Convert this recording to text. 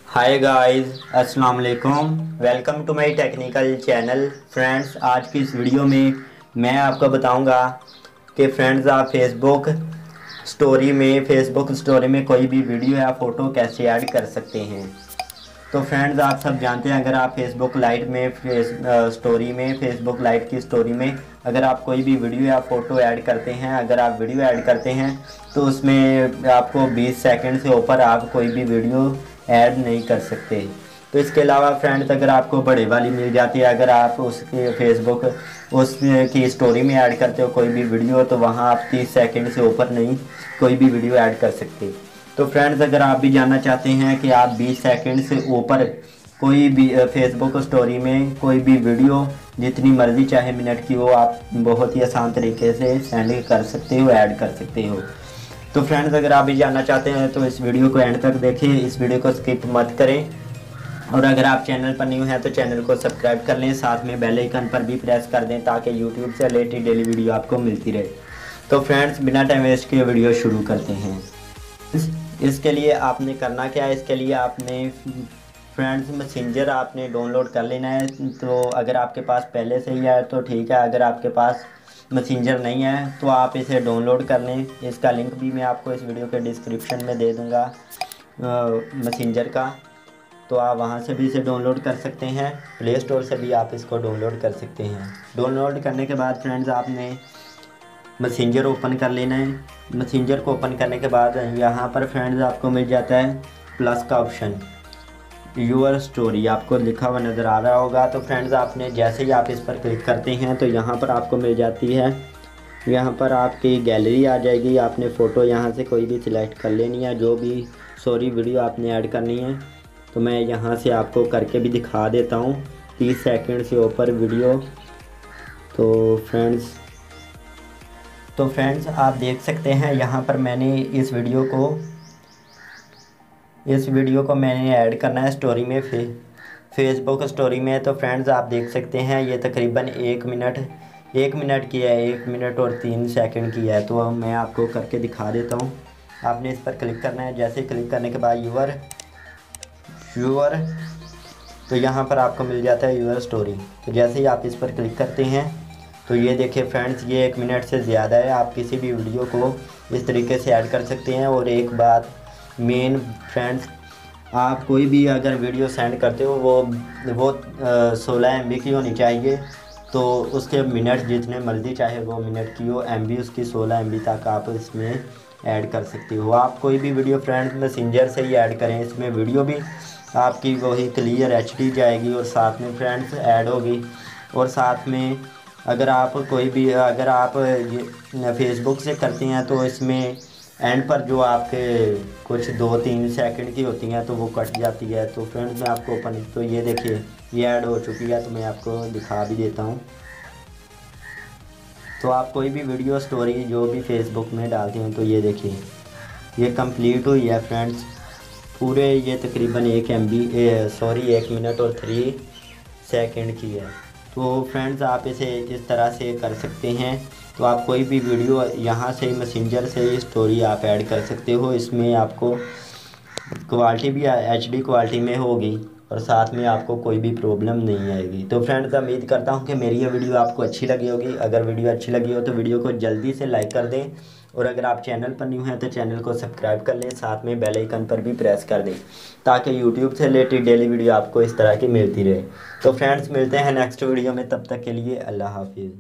हाय guys, अस्सलाम वालेकुम। Welcome to my technical channel. Friends, आज की इस वीडियो में मैं आपको बताऊंगा कि फ्रेंड्स आप फेसबुक स्टोरी में कोई भी वीडियो या फ़ोटो कैसे ऐड कर सकते हैं। तो फ्रेंड्स, आप सब जानते हैं, अगर आप फेसबुक लाइट की स्टोरी में अगर आप कोई भी वीडियो या फ़ोटो ऐड करते हैं, अगर आप वीडियो ऐड करते हैं तो उसमें आपको 20 सेकंड से ऊपर आप कोई भी वीडियो ऐड नहीं कर सकते। तो इसके अलावा फ्रेंड्स, अगर आपको बड़े वाली मिल जाती है, अगर आप उसके फेसबुक उस की स्टोरी में ऐड करते हो कोई भी वीडियो, तो वहाँ आप 30 सेकंड से ऊपर नहीं कोई भी वीडियो ऐड कर सकते। तो फ्रेंड्स, अगर आप भी जानना चाहते हैं कि आप 20 सेकंड से ऊपर कोई भी फेसबुक स्टोरी में कोई भी वीडियो जितनी मर्ज़ी चाहे मिनट की हो, आप बहुत ही आसान तरीके से सेंड कर सकते हो, ऐड कर सकते हो। तो फ्रेंड्स, अगर आप भी जानना चाहते हैं तो इस वीडियो को एंड तक देखें, इस वीडियो को स्किप मत करें। और अगर आप चैनल पर न्यू हैं तो चैनल को सब्सक्राइब कर लें, साथ में बेल आइकन पर भी प्रेस कर दें ताकि यूट्यूब से रिलेटेड डेली वीडियो आपको मिलती रहे। तो फ्रेंड्स, बिना टाइम वेस्ट किए वीडियो शुरू करते हैं। इसके लिए आपने करना क्या है, इसके लिए आपने फ्रेंड्स मैसेंजर आपने डाउनलोड कर लेना है। तो अगर आपके पास पहले से ही है तो ठीक है, अगर आपके पास मैसेंजर नहीं है तो आप इसे डाउनलोड कर लें। इसका लिंक भी मैं आपको इस वीडियो के डिस्क्रिप्शन में दे दूँगा मैसेंजर का। तो आप वहाँ से भी इसे डाउनलोड कर सकते हैं, प्ले स्टोर से भी आप इसको डाउनलोड कर सकते हैं। डाउनलोड करने के बाद फ्रेंड्स, आपने मैसेंजर ओपन कर लेना है। मैसेंजर को ओपन करने के बाद यहाँ पर फ्रेंड्स आपको मिल जाता है प्लस का ऑप्शन, यूअर स्टोरी आपको लिखा हुआ नज़र आ रहा होगा। तो फ्रेंड्स, आपने जैसे ही आप इस पर क्लिक करते हैं तो यहाँ पर आपको मिल जाती है, यहाँ पर आपकी गैलरी आ जाएगी। आपने फ़ोटो यहाँ से कोई भी सिलेक्ट कर लेनी है, जो भी स्टोरी वीडियो आपने ऐड करनी है। तो मैं यहाँ से आपको करके भी दिखा देता हूँ, 30 सेकंड से ऊपर वीडियो। तो फ्रेंड्स आप देख सकते हैं, यहाँ पर मैंने इस वीडियो को मैंने ऐड करना है स्टोरी में, फेसबुक स्टोरी में। तो फ्रेंड्स आप देख सकते हैं, ये तकरीबन 1 मिनट की है, 1 मिनट और 3 सेकंड की है। तो मैं आपको करके दिखा देता हूँ। आपने इस पर क्लिक करना है, जैसे क्लिक करने के बाद यूअर तो यहाँ पर आपको मिल जाता है यूअर स्टोरी। तो जैसे ही आप इस पर क्लिक करते हैं तो ये देखिए फ्रेंड्स, ये 1 मिनट से ज़्यादा है। आप किसी भी वीडियो को इस तरीके से ऐड कर सकते हैं। और एक बात मेन फ्रेंड्स, आप कोई भी अगर वीडियो सेंड करते हो वो 16 MB की होनी चाहिए। तो उसके मिनट जितने मर्ज़ी चाहे वो मिनट की हो, MB उसकी 16 MB तक आप इसमें ऐड कर सकते हो। आप कोई भी वीडियो फ्रेंड्स मैसेंजर से ही ऐड करें, इसमें वीडियो भी आपकी वही क्लियर HD जाएगी और साथ में फ्रेंड्स ऐड होगी। और साथ में अगर आप ये फेसबुक से करते हैं तो इसमें एंड पर जो आपके कुछ 2-3 सेकंड की होती हैं तो वो कट जाती है। तो फ्रेंड्स मैं आपको ओपन, तो ये देखिए ये ऐड हो चुकी है, तो मैं आपको दिखा भी देता हूँ। तो आप कोई भी वीडियो स्टोरी जो भी फेसबुक में डालते हैं तो ये देखिए ये कंप्लीट हुई है फ्रेंड्स। पूरे ये तकरीबन 1 मिनट और 3 सेकंड की है। तो फ्रेंड्स आप इसे इस तरह से कर सकते हैं। तो आप कोई भी वीडियो यहाँ से मैसेंजर से स्टोरी आप ऐड कर सकते हो। इसमें आपको क्वालिटी भी HD क्वालिटी में होगी और साथ में आपको कोई भी प्रॉब्लम नहीं आएगी। तो फ्रेंड्स उम्मीद करता हूँ कि मेरी ये वीडियो आपको अच्छी लगी होगी। अगर वीडियो अच्छी लगी हो तो वीडियो को जल्दी से लाइक कर दें। और अगर आप चैनल पर न्यू हैं तो चैनल को सब्सक्राइब कर लें, साथ में बेल आइकन पर भी प्रेस कर दें ताकि यूट्यूब से रिलेटेड डेली वीडियो आपको इस तरह की मिलती रहे। तो फ्रेंड्स मिलते हैं नेक्स्ट वीडियो में, तब तक के लिए अल्लाह हाफिज़।